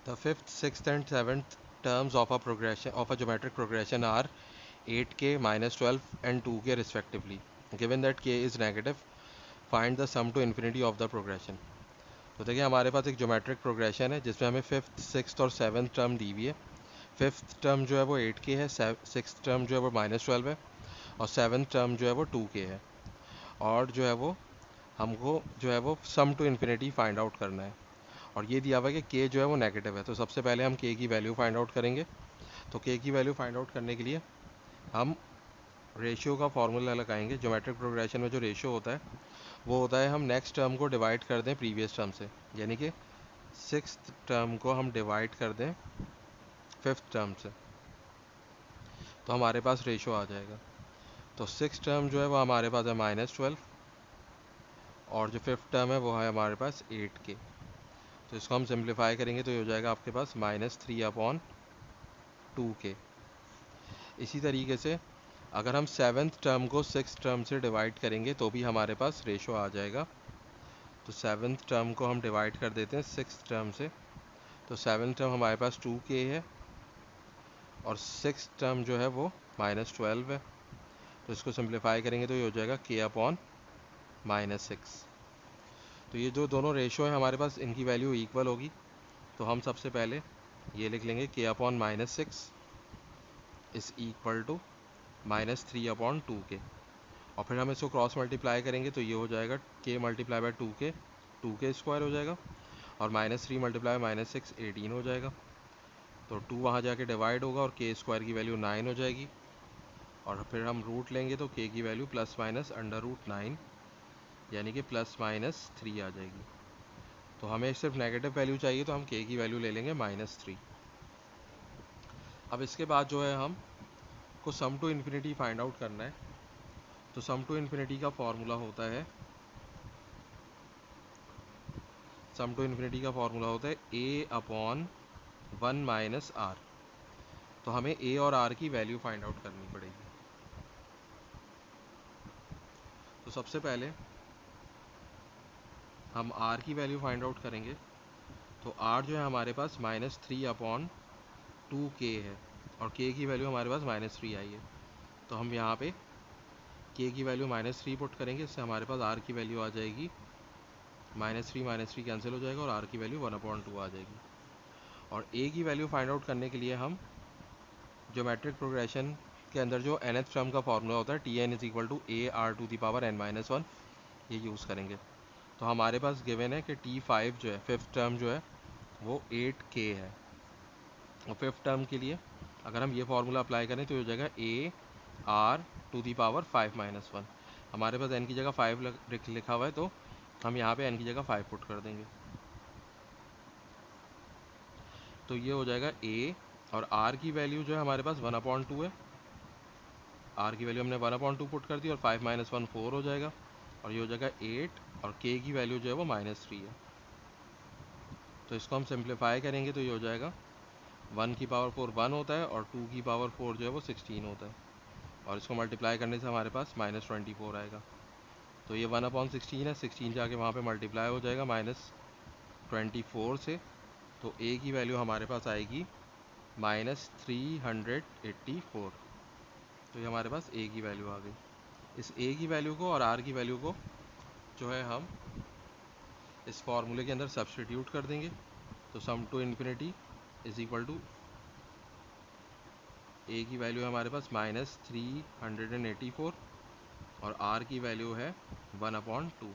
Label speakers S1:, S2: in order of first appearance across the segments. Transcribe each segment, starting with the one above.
S1: The fifth, sixth, and seventh terms of a geometric progression are 8k, -12, and 2k respectively. Given that k is negative, find the sum to infinity of the progression. तो देखिए हमारे पास एक geometric progression है जिसमें हमें fifth, sixth और seventh term दी हुई है। फिफ्थ टर्म जो है वो 8k है, सिक्स्थ टर्म जो है वो -12 है, और सेवन्थ टर्म जो है वो 2k है। और जो है वो हमको जो है वो सम टू इन्फिनिटी फाइंड आउट करना है। और ये दिया हुआ है कि के जो है वो नेगेटिव है, तो सबसे पहले हम के की वैल्यू फाइंड आउट करेंगे। तो के की वैल्यू फाइंड आउट करने के लिए हम रेशियो का फॉर्मूला लगाएंगे। ज्योमेट्रिक प्रोग्रेशन में जो रेशियो होता है वो होता है हम नेक्स्ट टर्म को डिवाइड कर दें प्रीवियस टर्म से, यानी कि सिक्स्थ टर्म को हम डिवाइड कर दें फिफ्थ टर्म से, तो हमारे पास रेशियो आ जाएगा। तो सिक्स टर्म जो है वो हमारे पास है -12, और जो फिफ्थ टर्म है वो है हमारे पास 8k। तो इसको हम सिंप्लीफाई करेंगे तो ये हो जाएगा आपके पास -3/2k। इसी तरीके से अगर हम सेवन्थ टर्म को सिक्स टर्म से डिवाइड करेंगे तो भी हमारे पास रेशो आ जाएगा। तो सेवन्थ टर्म को हम डिवाइड कर देते हैं सिक्स टर्म से, तो सेवन्थ टर्म हमारे पास 2k है, और सिक्स टर्म जो है वो -12 है। तो इसको सिंप्लीफाई करेंगे तो ये हो जाएगा k/-6। तो ये जो दोनों रेशो है हमारे पास, इनकी वैल्यू इक्वल होगी। तो हम सबसे पहले ये लिख लेंगे k/-6 is equal to -3/2k, और फिर हम इसको क्रॉस मल्टीप्लाई करेंगे तो ये हो जाएगा k multiply by 2k square हो जाएगा, और -3 मल्टीप्लाई -6 18 हो जाएगा। तो 2 वहाँ जाके डिवाइड होगा और k स्क्वायर की वैल्यू 9 हो जाएगी। और फिर हम रूट लेंगे तो k की वैल्यू ±√9, यानी कि ±3 आ जाएगी। तो हमें सिर्फ नेगेटिव वैल्यू चाहिए, तो हम k की वैल्यू ले लेंगे -3। अब इसके बाद जो है हम को सम टू इन्फिनिटी फाइंड आउट करना है। तो सम टू इन्फिनिटी का फॉर्मूला होता है a/1 - r। तो हमें a और r की वैल्यू फाइंड आउट करनी पड़ेगी। तो सबसे पहले हम r की वैल्यू फाइंड आउट करेंगे। तो r जो है हमारे पास -3/2k है, और k की वैल्यू हमारे पास -3 आई है। तो हम यहाँ पे k की वैल्यू -3 पुट करेंगे, इससे हमारे पास r की वैल्यू आ जाएगी -3 कैंसिल हो जाएगा, और r की वैल्यू 1/2 आ जाएगी। और a की वैल्यू फाइंड आउट करने के लिए हम ज्योमेट्रिक प्रोग्रेशन के अंदर जो nth टर्म का फॉर्मूला होता है Tn = a/r⁻n−1, ये यूज़ करेंगे। तो हमारे पास गिवन है कि T5 जो है फिफ्थ टर्म जो है वो 8k है, और फिफ्थ टर्म के लिए अगर हम ये फार्मूला अप्लाई करें तो हो जाएगा a/r⁵ हमारे पास n की जगह 5 लिखा हुआ है, तो हम यहाँ पे n की जगह 5 पुट कर देंगे। तो ये हो जाएगा a, और r की वैल्यू जो है हमारे पास 1/2 है। r की वैल्यू हमने 1/2 पुट कर दी, और 5 - 1 4 हो जाएगा, और ये हो जाएगा 8, और k की वैल्यू जो है वो -3 है। तो इसको हम सिंप्लीफाई करेंगे तो ये हो जाएगा 1 की पावर 4 1 होता है, और 2 की पावर 4 जो है वो 16 होता है, और इसको मल्टीप्लाई करने से हमारे पास -24 आएगा। तो ये 1/16 है, 16 जाके वहाँ पे मल्टीप्लाई हो जाएगा -24 से। तो a की वैल्यू हमारे पास आएगी -384। तो ये हमारे पास a की वैल्यू आ गई। इस a की वैल्यू को और r की वैल्यू को जो है हम इस फॉर्मूले के अंदर सब्सटीट्यूट कर देंगे। तो sum to infinity is equal to a की वैल्यू है हमारे पास -384, और r की वैल्यू है 1/2।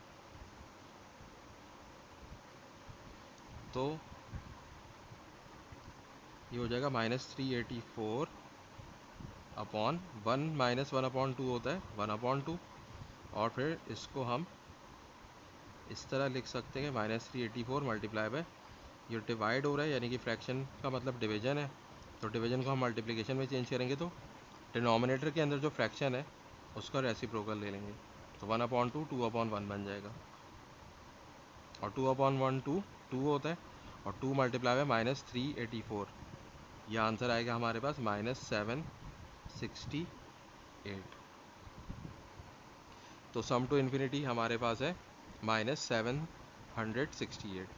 S1: तो ये हो जाएगा -384/1 - 1/2 होता है 1/2, और फिर इसको हम इस तरह लिख सकते हैं कि -384 मल्टीप्लाई बाय, ये डिवाइड हो रहा है यानी कि फ्रैक्शन का मतलब डिवीजन है, तो डिवीजन को हम मल्टीप्लिकेशन में चेंज करेंगे तो डिनोमिनेटर के अंदर जो फ्रैक्शन है उसका रेसिप्रोकल ले लेंगे। तो 1/2 2/1 बन जाएगा, और 2/1 2 होता है, और 2 मल्टीप्लाई बाय -384, यह आंसर आएगा हमारे पास -768। तो सम टू इन्फिनिटी हमारे पास है -768।